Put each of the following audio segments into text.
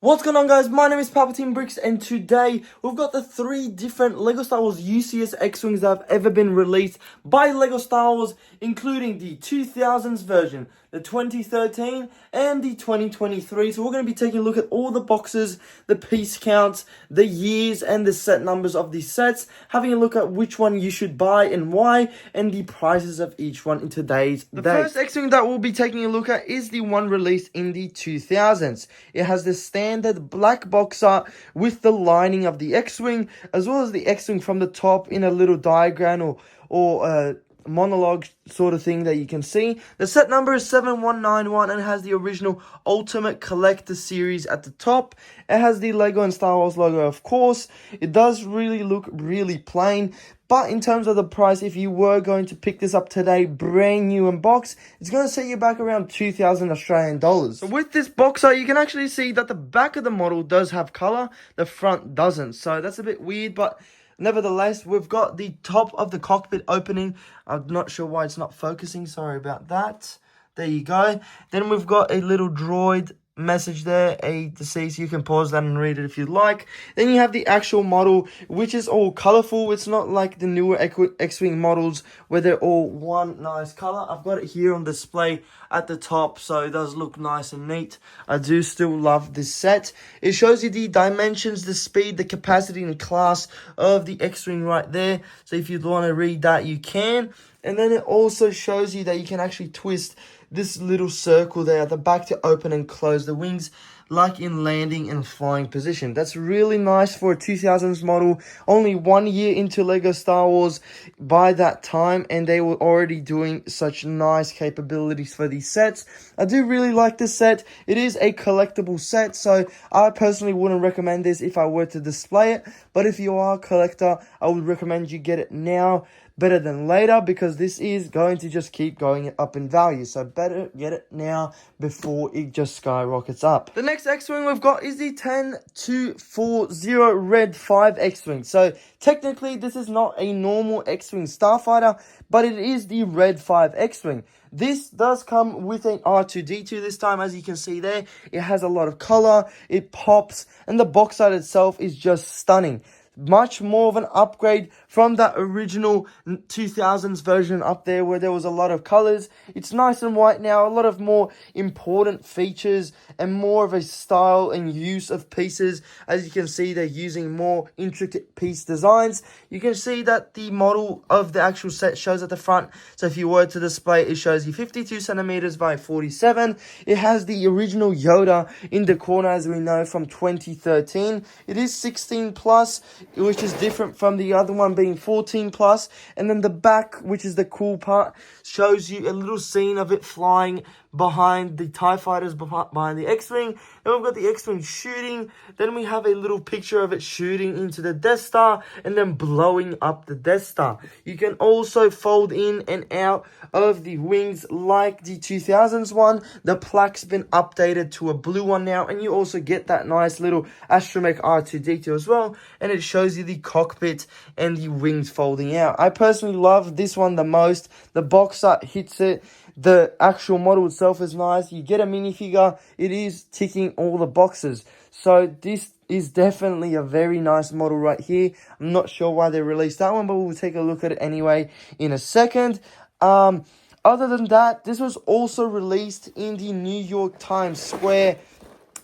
What's going on, guys? My name is Palpatine Bricks, and today we've got the 3 different LEGO Star Wars UCS X-Wings that have ever been released by LEGO Star Wars, including the 2000s version, the 2013, and the 2023. So we're going to be taking a look at all the boxes, the piece counts, the years, and the set numbers of these sets, having a look at which one you should buy and why, and the prices of each one in today's date. The first X-Wing that we'll be taking a look at is the one released in the 2000s. It has the standard black box art with the lining of the X-Wing, as well as the X-Wing from the top in a little diagram or monologue sort of thing that you can see. The set number is 7191 and it has the original Ultimate Collector Series at the top. It has the LEGO and Star Wars logo, of course. It does really look really plain, but in terms of the price, if you were going to pick this up today, brand new in box, it's going to set you back around 2,000 Australian dollars. So with this box art, you can actually see that the back of the model does have color, the front doesn't. So that's a bit weird, but nevertheless, we've got the top of the cockpit opening. I'm not sure why it's not focusing. Sorry about that. There you go. Then we've got a little droid message there, A to C, so you can pause that and read it if you'd like. Then you have the actual model, which is all colorful. It's not like the newer X-Wing models where they're all one nice color. I've got it here on display at the top, so it does look nice and neat. I do still love this set. It shows you the dimensions, the speed, the capacity, and class of the X-Wing right there. So if you'd want to read that, you can. And then it also shows you that you can actually twist this little circle there at the back to open and close the wings, like in landing and flying position. That's really nice for a 2000s model. Only 1 year into LEGO Star Wars by that time, and they were already doing such nice capabilities for these sets. I do really like this set. It is a collectible set, so I personally wouldn't recommend this if I were to display it. But if you are a collector, I would recommend you get it now, better than later, because this is going to just keep going up in value. So better get it now before it just skyrockets up. The next X-Wing we've got is the 10240 Red 5 X-Wing. So technically this is not a normal X-Wing Starfighter, but it is the Red 5 X-Wing. This does come with an R2-D2 this time, as you can see there. It has a lot of color, it pops, and the box art itself is just stunning. Much more of an upgrade from that original 2000s version up there where there was a lot of colors. It's nice and white now, a lot of more important features and more of a style and use of pieces. As you can see, they're using more intricate piece designs. You can see that the model of the actual set shows at the front. So if you were to display it, shows you 52 centimeters by 47. It has the original Yoda in the corner, as we know, from 2013. It is 16 plus, which is different from the other one being 14 plus. And then the back, which is the cool part, shows you a little scene of it flying behind the TIE fighters, behind the X-Wing. Then we've got the X-Wing shooting. Then we have a little picture of it shooting into the Death Star and then blowing up the Death Star. You can also fold in and out of the wings like the 2000s one. The plaque's been updated to a blue one now, and you also get that nice little astromech R2-D2 as well, and it shows you the cockpit and the wings folding out. I personally love this one the most. The box art hits it. The actual model itself is nice. You get a minifigure. It is ticking all the boxes. So this is definitely a very nice model right here. I'm not sure why they released that one, but we'll take a look at it anyway in a second. Other than that, this was also released in the New York Times Square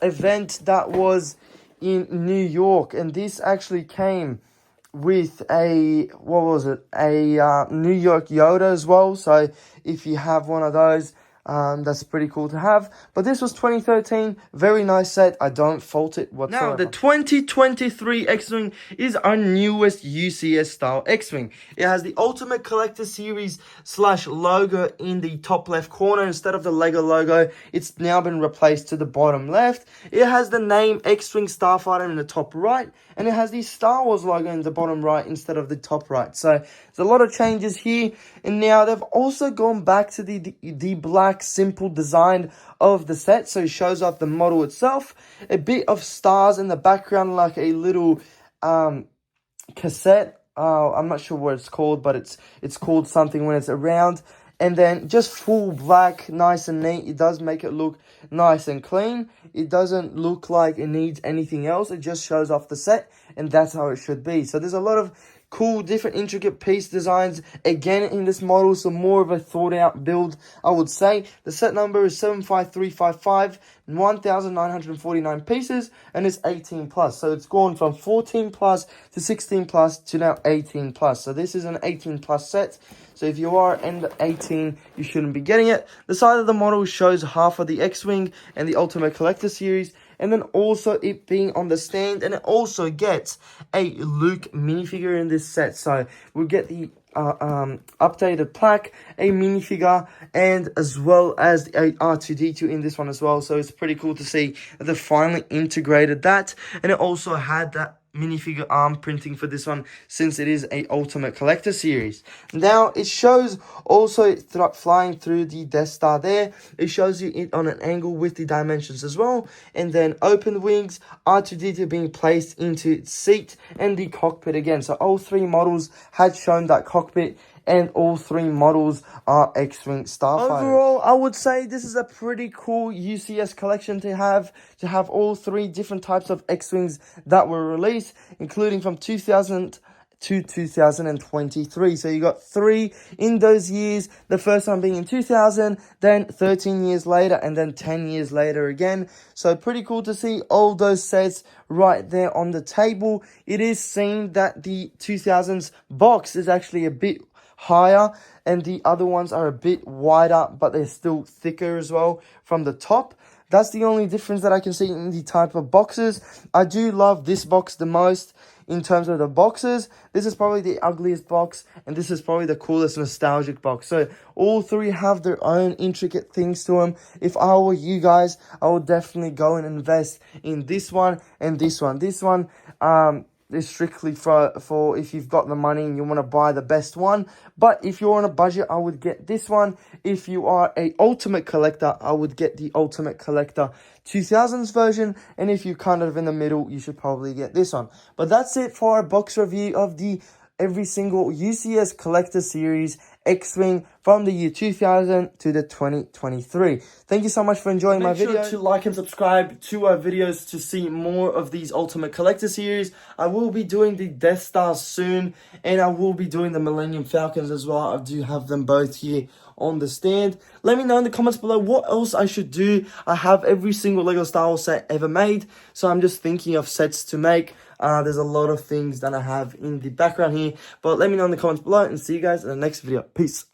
event that was in New York. And this actually came with a, what was it, a New York Yoda as well. So if you have one of those, that's pretty cool to have. But this was 2013, very nice set. I don't fault it whatsoever. Now, the 2023 X-Wing is our newest UCS style X-Wing. It has the Ultimate Collector Series / logo in the top left corner. Instead of the LEGO logo, it's now been replaced to the bottom left. It has the name X-Wing Starfighter in the top right, and it has the Star Wars logo in the bottom right instead of the top right. So there's a lot of changes here. And now they've also gone back to the black simple design of the set. So it shows off the model itself. A bit of stars in the background, like a little cassette. I'm not sure what it's called, but it's called something when it's around. And then just full black, nice and neat. It does make it look nice and clean. It doesn't look like it needs anything else. It just shows off the set, and that's how it should be. So there's a lot of cool, different, intricate piece designs again in this model. So more of a thought out build, I would say. The set number is 75355, 1949 pieces, and it's 18 plus. So it's gone from 14 plus to 16 plus to now 18 plus. So this is an 18 plus set. So if you are under 18, you shouldn't be getting it. The side of the model shows half of the X-Wing and the Ultimate Collector Series, and then also it being on the stand, and it also gets a Luke minifigure in this set. So we'll get the updated plaque, a minifigure, and as well as a R2-D2 in this one as well. So it's pretty cool to see that they finally integrated that, and it also had that minifigure arm printing for this one, since it is a Ultimate Collector Series. Now it shows also flying through the Death Star there. It shows you it on an angle with the dimensions as well, and then open wings, R2-D2 being placed into its seat, and the cockpit again. So all three models had shown that cockpit, and all three models are X-Wing Starfighters. Overall, I would say this is a pretty cool UCS collection to have all three different types of X-Wings that were released, including from 2000 to 2023. So you got three in those years, the first one being in 2000, then 13 years later, and then 10 years later again. So pretty cool to see all those sets right there on the table. It is seen that the 2000s box is actually a bit higher, and the other ones are a bit wider, but they're still thicker as well from the top. That's the only difference that I can see in the type of boxes. I do love this box the most in terms of the boxes. This is probably the ugliest box, and this is probably the coolest nostalgic box. So all three have their own intricate things to them. If I were you guys, I would definitely go and invest in this one and this one. This one is strictly for if you've got the money and you want to buy the best one. But if you're on a budget, I would get this one. If you are a ultimate collector, I would get the Ultimate Collector 2000s version. And if you're kind of in the middle, you should probably get this one. But that's it for our box review of the every single UCS Collector Series X-Wing from the year 2000 to the 2023. Thank you so much for enjoying my video. Make sure to like and subscribe to our videos to see more of these Ultimate Collector Series. I will be doing the Death Stars soon, and I will be doing the Millennium Falcons as well. I do have them both here on the stand. Let me know in the comments below what else I should do. I have every single Lego Star Wars set ever made, so I'm just thinking of sets to make. There's a lot of things that I have in the background here, but let me know in the comments below, and see you guys in the next video. Peace.